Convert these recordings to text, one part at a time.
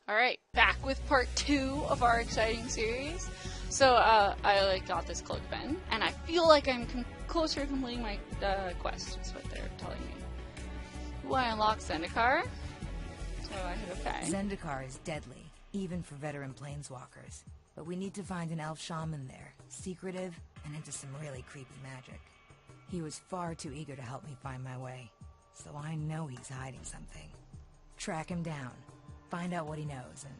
Alright, back with part 2 of our exciting series. So, I got this cloak pen, and I feel like I'm closer to completing my quest, is what they're telling me. Ooh, I unlocked Zendikar, so I hit okay. Zendikar is deadly, even for veteran Planeswalkers. But we need to find an elf shaman there, secretive and into some really creepy magic. He was far too eager to help me find my way, so I know he's hiding something. Track him down, find out what he knows, and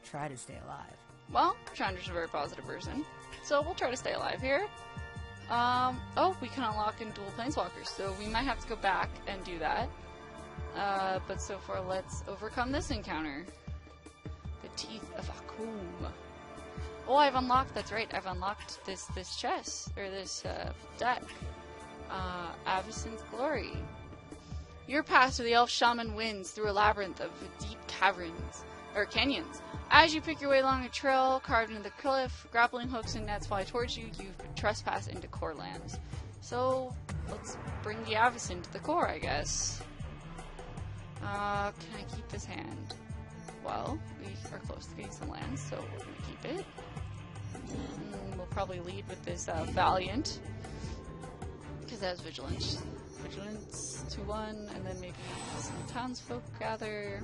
try to stay alive. Well, Chandra's a very positive person, so we'll try to stay alive here. Oh, we can unlock in Dual Planeswalkers, so we might have to go back and do that. But so far, let's overcome this encounter. The Teeth of Akum. Oh, I've unlocked, that's right, I've unlocked this chest, or this, deck. Avacyn's Glory. Your path to the Elf Shaman winds through a labyrinth of deep caverns, or canyons. As you pick your way along a trail carved into the cliff, grappling hooks and nets fly towards you, you trespass into core lands. So, let's bring the Avacyn to the core, I guess. Can I keep this hand? Well, we are close to getting some lands, so we're gonna keep it. We'll probably lead with this Valiant, because that has Vigilance. Vigilance 2-1, and then maybe some townsfolk gather.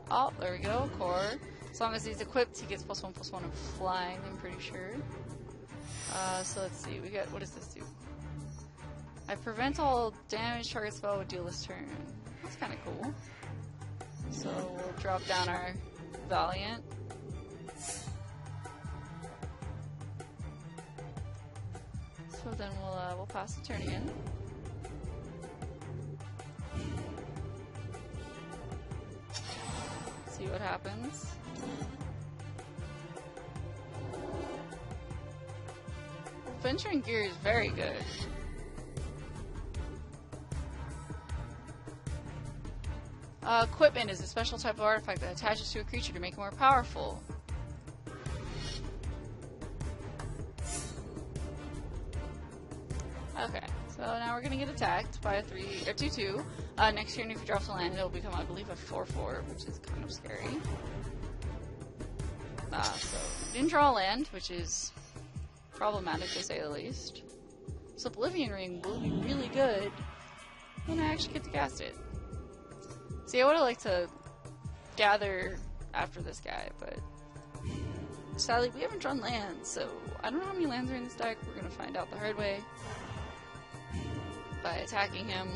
Oh, there we go, core. As long as he's equipped, he gets +1/+1 of flying, I'm pretty sure. So let's see, we got, what does this do? I prevent all damage target spell with deal this turn. That's kind of cool. So we'll drop down our Valiant. So then we'll pass the turn again. See what happens. Venturing Gear is very good. Equipment is a special type of artifact that attaches to a creature to make it more powerful. Okay, so now we're gonna get attacked by a 2/2. Next turn, if you drop the land, it'll become, I believe, a 4/4, which is kind of scary. So didn't draw a land, which is problematic to say the least. So Oblivion Ring will be really good when I actually get to cast it. See, I would have liked to gather after this guy, but sadly we haven't drawn lands, so I don't know how many lands are in this deck. We're gonna find out the hard way by attacking him.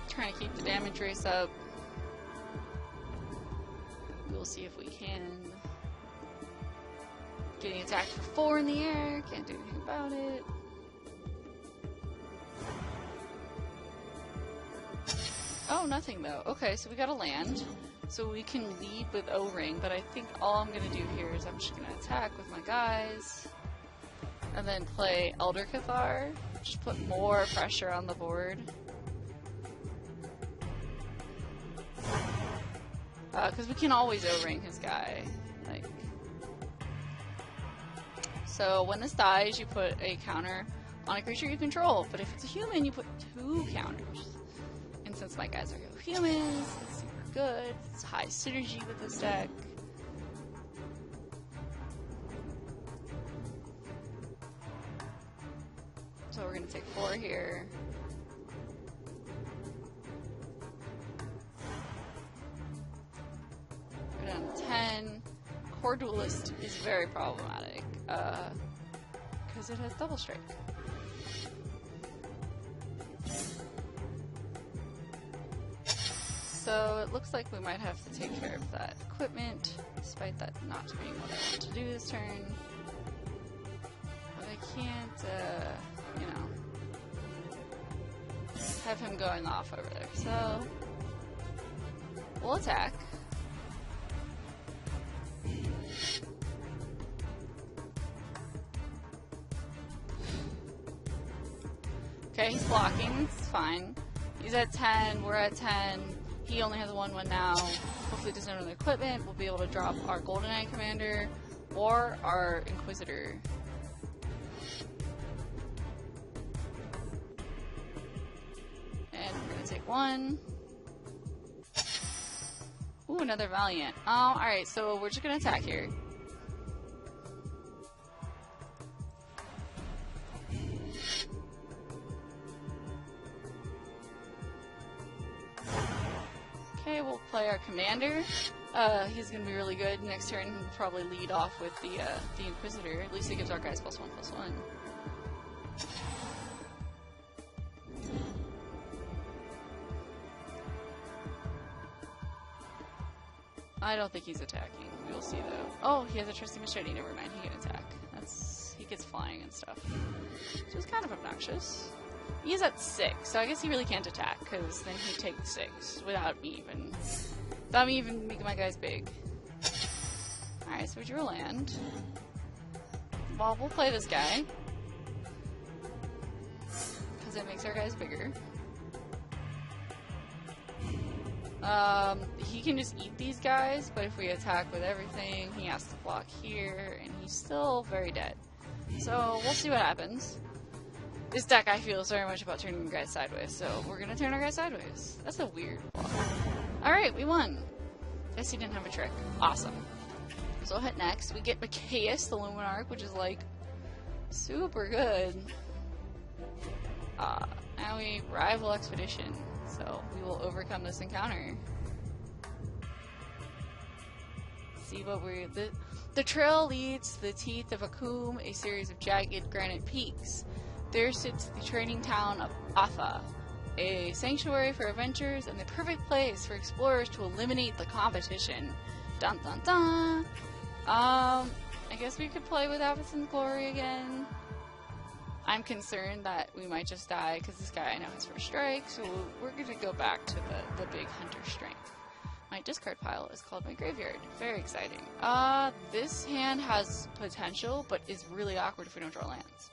Trying to keep the damage race up. We'll see if we can. Getting attacked for 4 in the air, can't do anything about it. Oh, nothing though. Okay, so we got a land. So we can lead with O-Ring, but I think all I'm gonna do here is I'm just gonna attack with my guys. And then play Elder Cathar. Just put more pressure on the board. Because we can always O-Ring his guy. Like. So when this dies, you put a counter on a creature you control. But if it's a human, you put 2 counters. And since my guys are humans, it's super good. It's high synergy with this deck. So we're going to take 4 here. Go down to 10. Core Duelist is very problematic because it has double strike. So it looks like we might have to take care of that equipment, despite that not being what I want to do this turn. But I can't, you know, have him going off over there. So we'll attack. Okay, he's blocking, it's fine. He's at 10, we're at 10. He only has a 1/1 now. Hopefully doesn't have another equipment. We'll be able to drop our GoldenEye Commander or our Inquisitor. get one. Ooh, another Valiant. Alright, so we're just gonna attack here. Okay, we'll play our commander. He's gonna be really good. Next turn, he'll probably lead off with the Inquisitor. At least it gives our guys +1/+1. I don't think he's attacking. We'll see though. Oh, he has a trusty machete. Never mind. He can attack. He gets flying and stuff. So it's kind of obnoxious. He's at 6, so I guess he really can't attack because then he takes 6 without me even making my guys big. All right, so we drew a land. Well, we'll play this guy because it makes our guys bigger. He can just eat these guys, but if we attack with everything, he has to block here, and he's still very dead. So, we'll see what happens. This deck, I feel, is very much about turning your guys sideways, so we're gonna turn our guys sideways. That's a weird block. Alright, we won. Guess he didn't have a trick. Awesome. So, we'll hit next. We get Machias, the Luminarch, which is, like, super good. Now we rival Expedition. So, we will overcome this encounter. See what we're... The trail leads to the teeth of Akum, a series of jagged granite peaks. There sits the trading town of Afa, a sanctuary for adventurers and the perfect place for explorers to eliminate the competition. Dun dun dun! I guess we could play with Avacyn's Glory again. I'm concerned that we might just die because this guy I know has first strike, so we're going to go back to the big hunter strength. My discard pile is called my graveyard. Very exciting. This hand has potential, but is really awkward if we don't draw lands.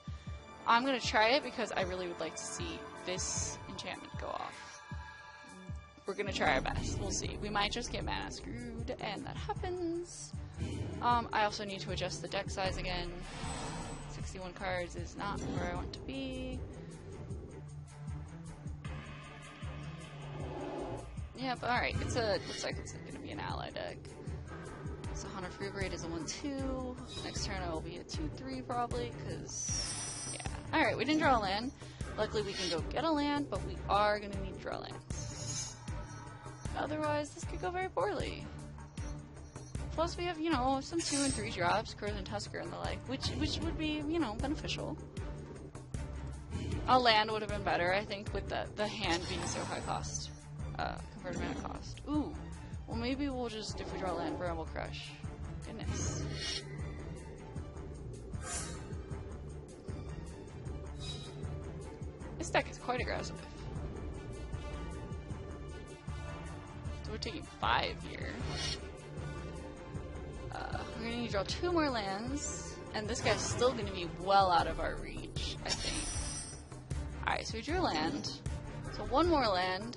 I'm going to try it because I really would like to see this enchantment go off. We're going to try our best. We'll see. We might just get mana screwed, and that happens. I also need to adjust the deck size again. 61 cards is not where I want to be. Yep, alright. Looks like it's going to be an ally deck. So Hunter Freebraid is a 1-2. Next turn I will be a 2-3 probably, because, yeah. Alright, we didn't draw a land. Luckily we can go get a land, but we are going to need to draw lands. Otherwise, this could go very poorly. Plus we have, you know, some 2 and 3 drops, Curse and Tusker and the like, which would be, you know, beneficial. A land would have been better, I think, with the hand being so high cost. Converted mana cost. Ooh. Well, maybe we'll just, if we draw land, Bramble Crush. Goodness. This deck is quite aggressive. So we're taking 5 here. We're going to need to draw 2 more lands, and this guy's still going to be well out of our reach, I think. Alright, so we drew land. So 1 more land.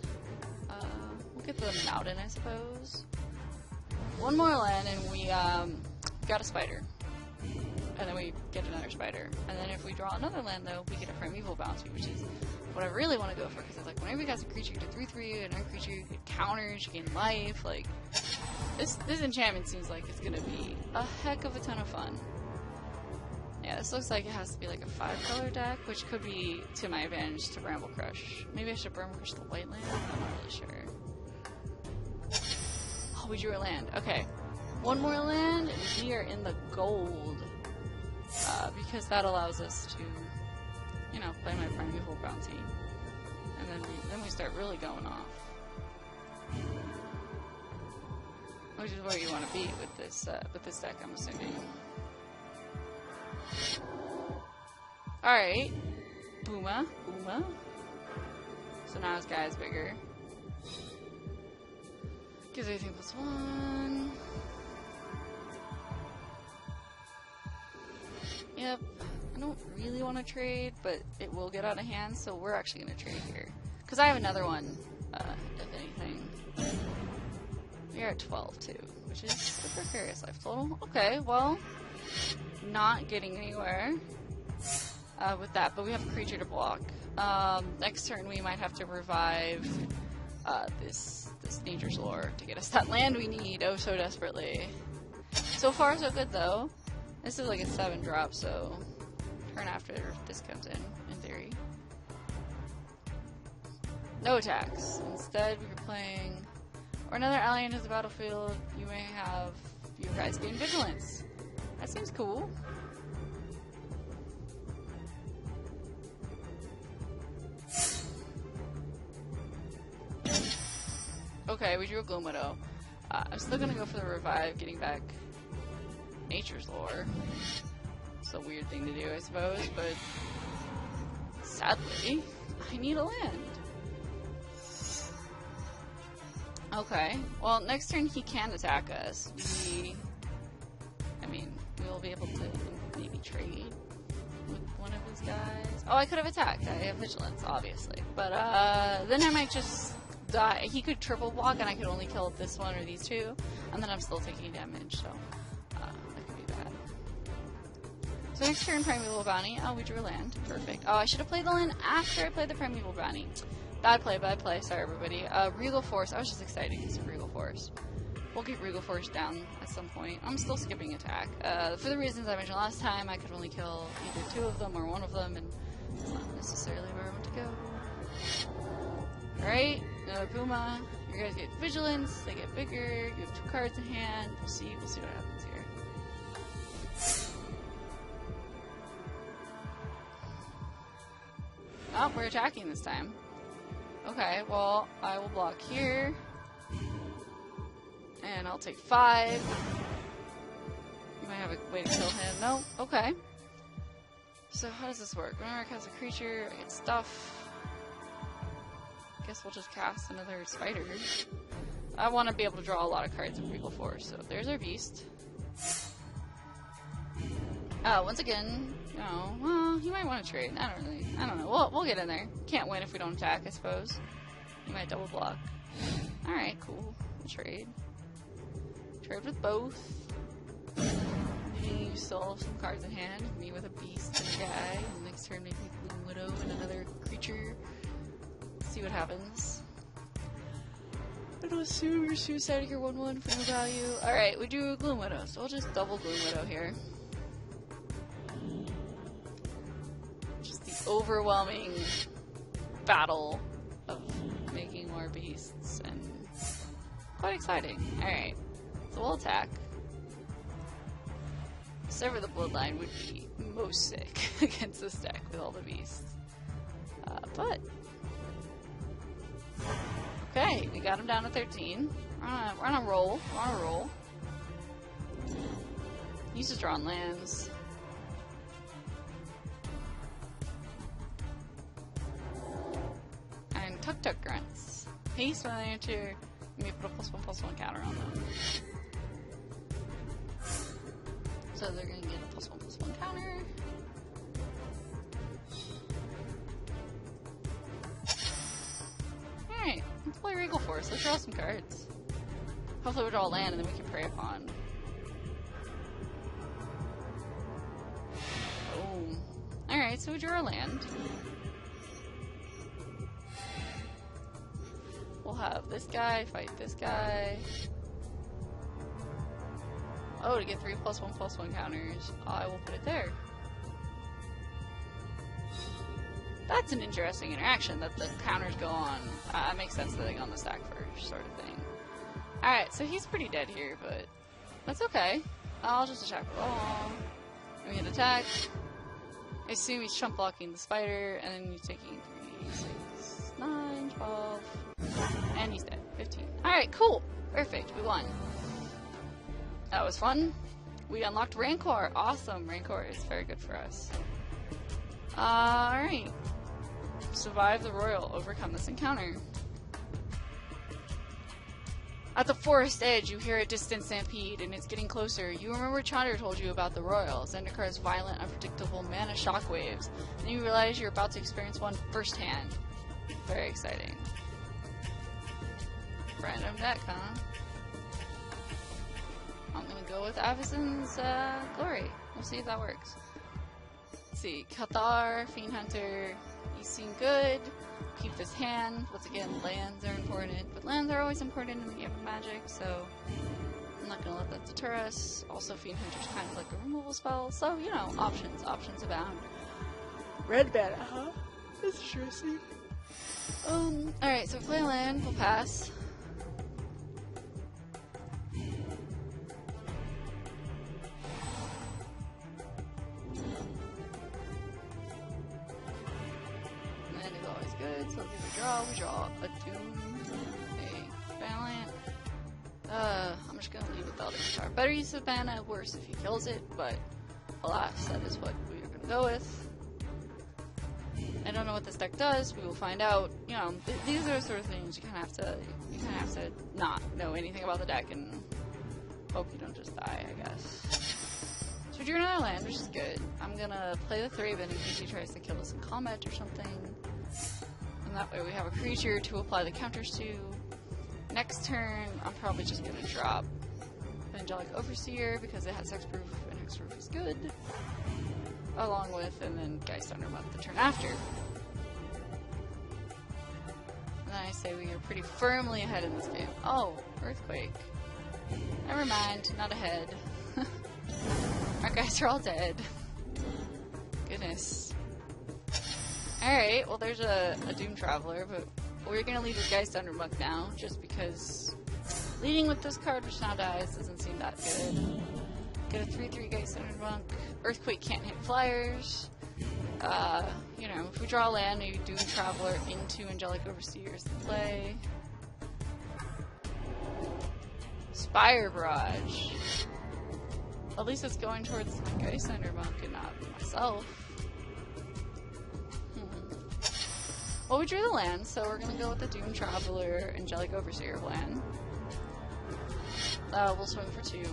We'll get the mountain, I suppose. 1 more land, and we got a spider. And then we get another spider. And then if we draw another land, though, we get a Primeval Bounty, which is what I really want to go for, because it's like, whenever you got a creature, you get a 3/3, another creature, you get counters, you gain life, like... This enchantment seems like it's gonna be a heck of a ton of fun. Yeah, this looks like it has to be like a 5-color deck, which could be to my advantage to Bramble Crush. Maybe I should Bramble Crush the white land? I'm not really sure. Oh, we drew a land. Okay. 1 more land, and we are in the gold. Because that allows us to, you know, play my Primeval Bounty. And then we start really going off. Which is where you want to be with this deck, I'm assuming. Alright. Booma. So now his guy is bigger. Gives everything +1. Yep. I don't really want to trade, but it will get out of hand, so we're actually going to trade here. Because I have another one, if anything. We are at 12 too, which is the precarious life total. Okay, well, not getting anywhere with that, but we have a creature to block. Next turn we might have to revive this Nature's Lore to get us that land we need oh so desperately. So far so good though. This is like a 7-drop, so turn after this comes in theory. No attacks. Instead we are playing, or another ally enters the battlefield, you may have your guys gain vigilance. That seems cool. Okay, we drew a Gloom Widow. I'm still gonna go for the revive, getting back Nature's Lore. It's a weird thing to do, I suppose, but sadly, I need a land. Okay, well, next turn he can attack us. We will be able to maybe trade with one of his guys. Oh, I could have attacked. I have vigilance, obviously. But, then I might just die. He could triple block and I could only kill this one or these two, and then I'm still taking damage, so that could be bad. So next turn, Primeval Bounty. Oh, we drew land. Perfect. Oh, I should have played the land after I played the Primeval Bounty. Bad play, bad play. Sorry, everybody. Regal Force. I was just excited because of Regal Force. We'll get Regal Force down at some point. I'm still skipping attack. For the reasons I mentioned last time, I could only kill either 2 of them or 1 of them, and that's not necessarily where I want to go. Alright, another Puma. You guys get Vigilance, they get bigger, you have 2 cards in hand. We'll see what happens here. Oh, we're attacking this time. Okay, well, I will block here. And I'll take 5. You might have a way to kill him. No? Okay. So how does this work? Whenever I cast a creature, I get stuff. Guess we'll just cast another spider. I want to be able to draw a lot of cards with Regal Force, so there's our beast. Once again, you know, well, he might want to trade. I don't know. We'll get in there. Can't win if we don't attack, I suppose. He might double block. Alright, cool. We'll trade. Trade with both. You still have some cards in hand. Me with a beast and a guy. And next turn maybe Gloom Widow and another creature. See what happens. I don't assume you're suicide your 1/1 for no value. Alright, we do Gloom Widow, so we'll just double Gloom Widow here. Just the overwhelming battle of making more beasts, and quite exciting. Alright, so we'll attack. Sever the Bloodline would be most sick against this deck with all the beasts. But okay, we got him down to 13. We're on a roll. We're on a roll. He's just drawing lands. And Tuk Tuk Grunts. Haste when they enter. Let me put a +1/+1 counter on them. So they're gonna get a +1/+1 counter. Alright, let's play Regal Force. Let's draw some cards. Hopefully we'll draw a land and then we can prey upon. Boom. Alright, so we drew a land. We'll have this guy fight this guy. Oh, to get 3 +1/+1 counters, I will put it there. That's an interesting interaction, that the counters go on. It makes sense that they go on the stack first, sort of thing. Alright, so he's pretty dead here, but that's okay. I'll just attack with all. We hit attack. I assume he's chump blocking the spider, and then he's taking 3, 6, 9, 12, and he's dead. 15. Alright, cool. Perfect, we won. That was fun. We unlocked Rancor. Awesome. Rancor is very good for us. Alright. Survive the Royal. Overcome this encounter. At the forest edge, you hear a distant stampede, and it's getting closer. You remember Chandra told you about the Royal. Zendikar's violent, unpredictable mana shockwaves. And you realize you're about to experience one firsthand. Very exciting. Random deck, huh? I'm gonna go with Avacyn's Glory. We'll see if that works. Let's see. Cathar, Fiend Hunter, He's seen good. Keep this hand. Once again, lands are important, but lands are always important in the game of Magic, so I'm not gonna let that deter us. Also, Fiend Hunter's kind of like a removal spell, so, you know, options abound. Red mana, huh? That's interesting. Alright, so play land, we'll pass. Land is always good, so let's see what we draw. We draw a Doom, a Valiant. I'm just gonna leave with the Elder Guitar. Better use of mana, worse if he kills it, but alas, that is what we are gonna go with. I don't know what this deck does. We will find out. You know, these are the sort of things you kind of have to not know anything about the deck and hope you don't just die, I guess. So we drew another land, which is good. I'm gonna play the Thraben in case he tries to kill us in combat or something. And that way we have a creature to apply the counters to. Next turn, I'm probably just gonna drop Angelic Overseer because it has hexproof, and hexproof is good. Along with, and then Geist Undermonth the turn after. And then I say we are pretty firmly ahead in this game. Oh, Earthquake. Never mind, not ahead. Our guys are all dead. Goodness. Alright, well there's a Doom Traveler, but we're gonna lead with Geist Undermonth now, just because leading with this card which now dies doesn't seem that good. Get a 3/3 Geist Undermonth. Earthquake can't hit flyers. You know, if we draw land, maybe Doom Traveler into Angelic Overseers to play. Spire Barrage. At least it's going towards the Geist Undermonth and not myself. Well, we drew the land, so we're gonna go with the Doom Traveler Angelic Overseer plan. We'll swing for 2.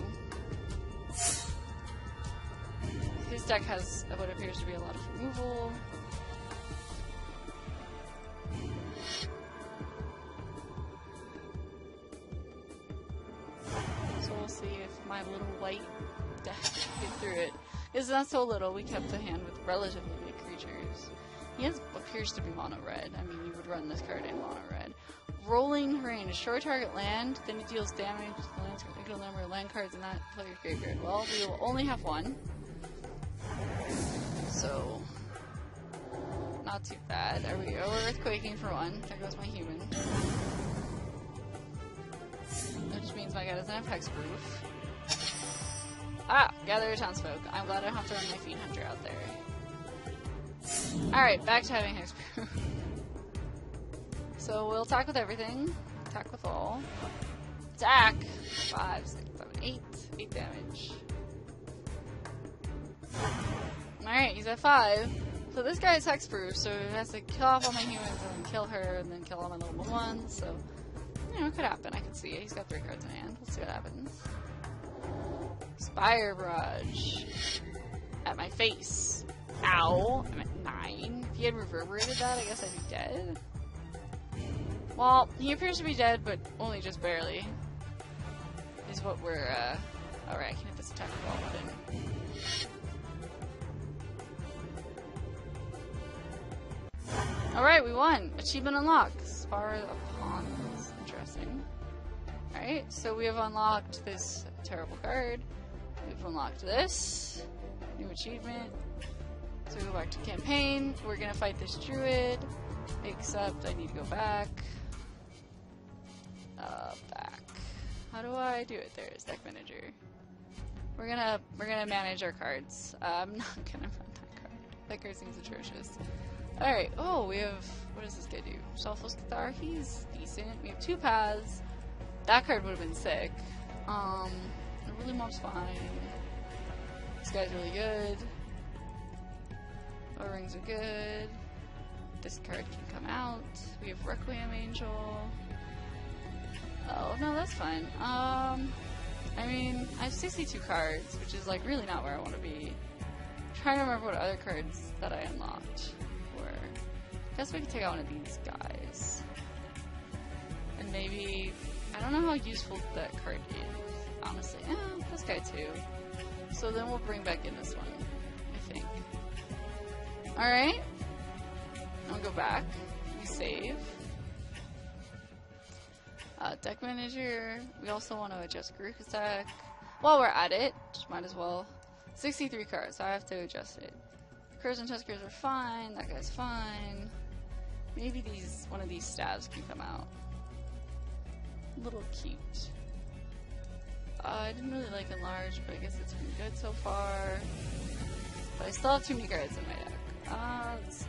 His deck has what appears to be a lot of removal. So we'll see if my little white deck can get through it. It's not so little, we kept the hand with relatively big creatures. He appears to be mono red. I mean, you would run this card in mono red. Rolling Rain. Destroy target land, then it deals damage to the land's equal number of land cards in that player's graveyard. Well, we will only have 1. So, not too bad. There we go. We're Earthquaking for 1. There goes my human. Which means my guy doesn't have hexproof. Ah! Gather a Townsfolk. I'm glad I don't have to run my Fiend Hunter out there. Alright, back to having hexproof. So we'll attack with everything. Attack with all. Attack! 5, 6, 7, 8. 8 damage. Alright, he's at 5. So this guy is hexproof, so he has to kill off all my humans and then kill her and then kill all my level 1s, so, you know, it could happen. I can see it. He's got 3 cards in hand. Let's see what happens. Spire Barrage. At my face. Ow. I'm at 9. If he had reverberated that, I guess I'd be dead. Well, he appears to be dead, but only just barely. Is what we're, alright, I can hit this attack with all button. Alright, we won! Achievement unlocked! Spar of Pawns. Interesting. Alright, so we have unlocked this terrible card. We've unlocked this. New achievement. So we go back to campaign. We're gonna fight this druid. Except I need to go back. Back. How do I do it? There's deck manager. We're gonna manage our cards. I'm not gonna run that card. That card seems atrocious. Alright, oh, we have, what does this guy do? Selfless Cathar, he's decent. We have 2 paths. That card would have been sick. Really Mob's fine. This guy's really good. O-rings are good. This card can come out. We have Requiem Angel. Oh, no, that's fine. I mean, I have 62 cards, which is, like, really not where I want to be. I'm trying to remember what other cards that I unlocked were. I guess we can take out one of these guys. And maybe, I don't know how useful that card is, honestly. This guy too. So then we'll bring back in this one, I think. Alright. I'll go back. We save. Deck manager. We also want to adjust Garuka's deck. While we're at it, just might as well. 63 cards, so I have to adjust it. Curves and Tuskers are fine. That guy's fine. Maybe one of these stabs can come out. A little cute. I didn't really like Enlarge, but I guess it's been good so far. But I still have too many cards in my deck. Let's see.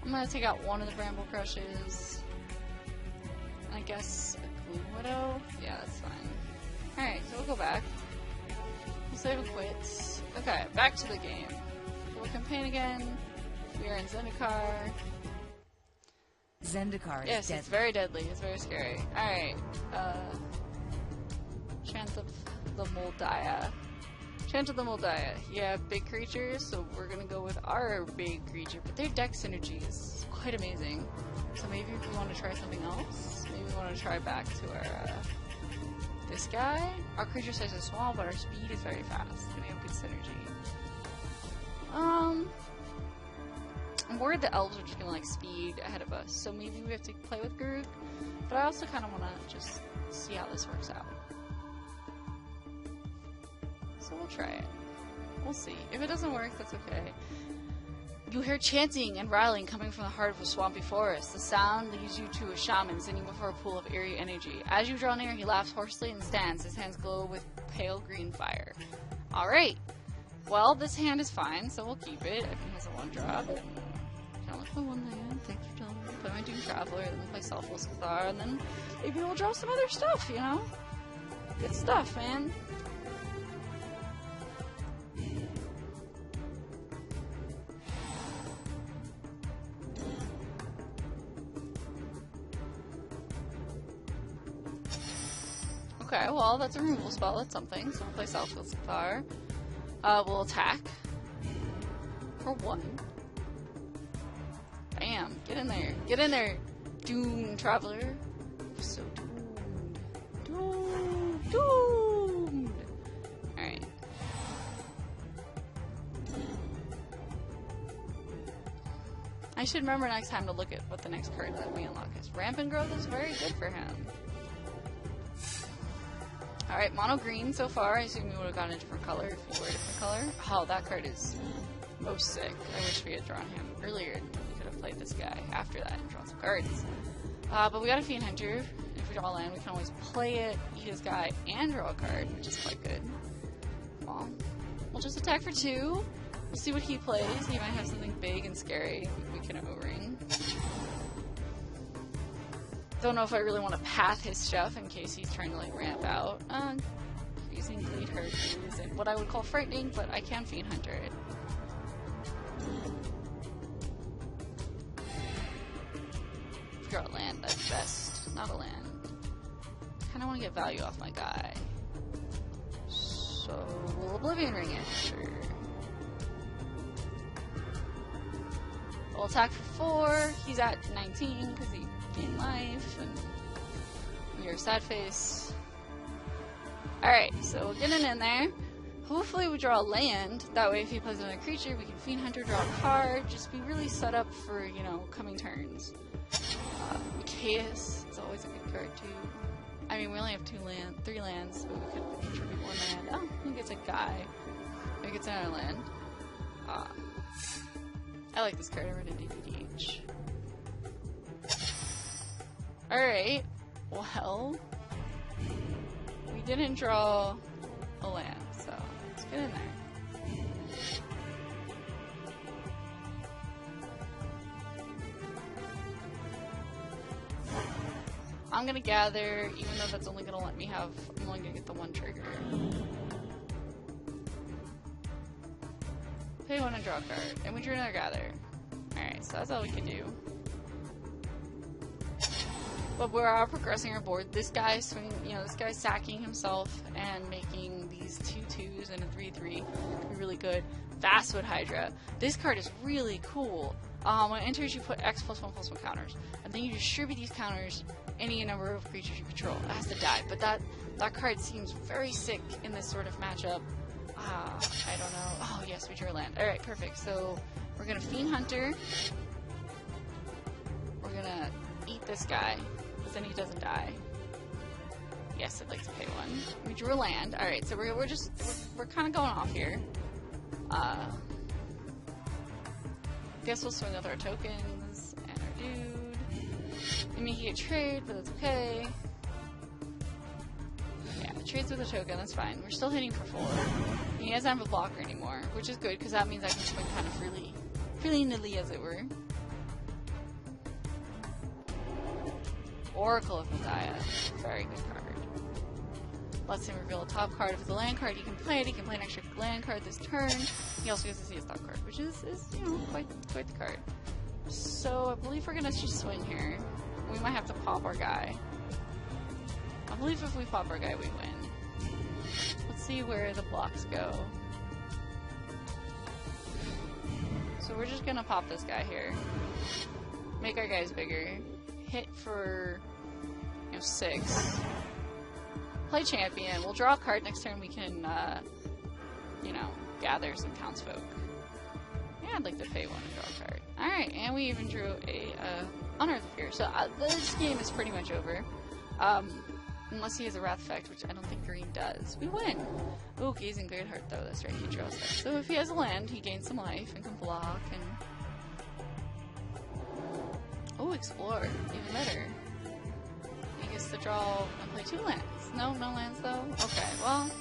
I'm gonna take out one of the Bramble Crushes. I guess a Gloom Widow? Yeah, that's fine. Alright, so we'll go back. We'll save and quit. Okay, back to the game. Full campaign again. We are in Zendikar. Zendikar is yes, deadly. It's very deadly. It's very scary. Alright, Chant of the Moldaya. Chant of the Moldaya. Yeah, big creatures, so we're gonna go with our big creature, but their deck synergy is quite amazing. So maybe if we want to try something else, maybe we want to try back to our, this guy. Our creature size is small, but our speed is very fast, and we have good synergy. I'm worried the elves are just gonna like speed ahead of us, so maybe we have to play with Garuk, but I also kind of want to just see how this works out. So we'll try it. We'll see. If it doesn't work, that's okay. You hear chanting and riling coming from the heart of a swampy forest. The sound leads you to a shaman sitting before a pool of eerie energy. As you draw near, he laughs hoarsely and stands. His hands glow with pale green fire. Alright. Well, this hand is fine, so we'll keep it. If it has a 1-drop. I'll play one land. Thanks for telling me. Play my Doom Traveler, then we'll play Selfless Cathar, and then maybe we'll draw some other stuff, you know? Good stuff, man. Okay, well, that's a removal spell. That's something. So we'll play Selfless Cathar. We'll attack. For 1. Bam! Get in there. Get in there, Doom Traveler. So doomed. Doomed! Alright. I should remember next time to look at what the next card that we unlock is. Rampant Growth is very good for him. Alright, mono green so far. I assume you would have gotten a different color if you were a different color. Oh, that card is most sick. I wish we had drawn him earlier. We could have played this guy after that and drawn some cards. But we got a Fiend Hunter. If we draw a land, we can always play it, eat his guy, and draw a card, which is quite good. Well, we'll just attack for 2. We'll see what he plays. He might have something big and scary we can O-ring. Don't know if I really want to path his stuff in case he's trying to like ramp out. Using Bleed Hurt isn't what I would call frightening, but I can Fiend Hunter it. Draw a land, that's best. Not a land. Kinda want to get value off my guy. So we'll Oblivion Ring it, sure. We'll attack for 4. He's at 19 because he gained life, and we are sad face. Alright, so we're getting in there. Hopefully we draw a land. That way if he plays another creature, we can Fiend Hunter, draw a card. Just be really set up for, you know, coming turns. Chaos is always a good card too. I mean, we only have 3 lands, but we could contribute 1 land. Oh, he gets a guy. He gets another land. I like this card. I read a DPDH. Alright. Well, we didn't draw a land, so let's get in there. I'm gonna gather, even though that's only gonna let me have, I'm only gonna get the 1 trigger. Pay 1 and draw a card, and we drew another gather. Alright, so that's all we can do. But we're all progressing our board. This guy's this guy's sacking himself and making these 2/2s and a 3/3 could be really good. Vastwood Hydra. This card is really cool. When it enters, you put X +1/+1 counters, and then you distribute these counters any number of creatures you control. It has to die, but that card seems very sick in this sort of matchup. I don't know. Oh yes, we drew a land. Alright, perfect. So we're gonna Fiend Hunter. gonna eat this guy, but then he doesn't die. Yes, I'd like to pay one. We drew a land. Alright, so we're kind of going off here. Guess we'll swing with our tokens and our dude. I mean, he can trade, but that's okay. Yeah, trades with a token, that's fine. We're still hitting for 4. He doesn't have a blocker anymore, which is good, because that means I can swing kind of freely-nilly, as it were. Oracle of Messiah. Very good card. Lets him reveal a top card. If it's a land card, he can play it. He can play an extra land card this turn. He also gets to see his top card, which is you know, quite the card. So, I believe we're gonna just swing here. We might have to pop our guy. I believe if we pop our guy, we win. Let's see where the blocks go. So we're just gonna pop this guy here. Make our guys bigger. Hit for, you know, 6. Play champion. We'll draw a card next turn. We can, you know, gather some townsfolk. Yeah, I'd like to pay 1 and draw a card. Alright, and we even drew a Unearth here. So this game is pretty much over. Unless he has a Wrath effect, which I don't think green does. We win! Ooh, Gazing Greatheart though, that's right, he draws that. So if he has a land, he gains some life and can block and... Oh, Explore. Even better. He gets to draw and play 2 lands. No lands though? Okay, well...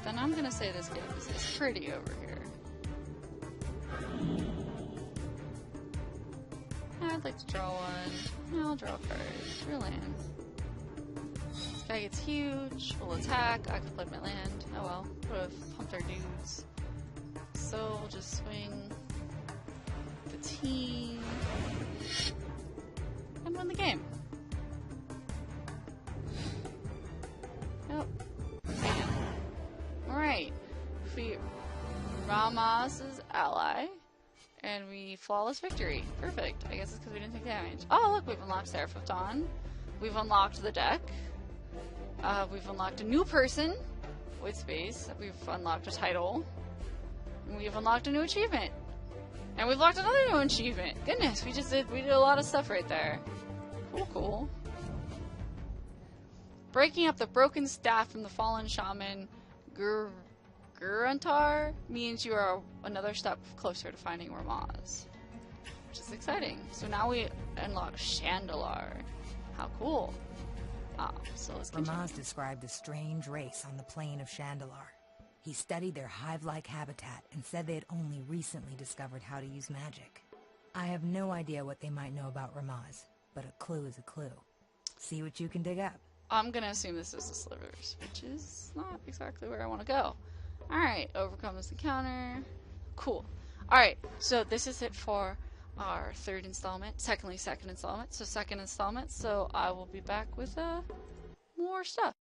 Then I'm gonna say this game is pretty over here. I'd like to draw one. I'll draw a card. 3 lands. This guy gets huge. We'll attack. I can play my land. Oh well. Would have pumped our dudes. So we'll just swing the team and win the game. Yep. Bam. Alright. We Ramaz's ally. And we flawless victory. Perfect. I guess it's because we didn't take damage. Oh, look, we've unlocked Seraph of Dawn. We've unlocked the deck. We've unlocked a new person with space. We've unlocked a title. And we've unlocked a new achievement. And we've unlocked another new achievement. Goodness, we did a lot of stuff right there. Cool. Breaking up the broken staff from the fallen shaman Guruntar means you are another step closer to finding Ramaz, which is exciting. So now we unlock Chandalar. How cool. So let's continue. Ramaz described a strange race on the plain of Chandalar. He studied their hive-like habitat and said they had only recently discovered how to use magic. I have no idea what they might know about Ramaz, but a clue is a clue. See what you can dig up. I'm gonna assume this is the Slivers, which is not exactly where I want to go. Alright, overcomes the counter. Cool. Alright, so this is it for our second installment. So second installment. So I will be back with more stuff.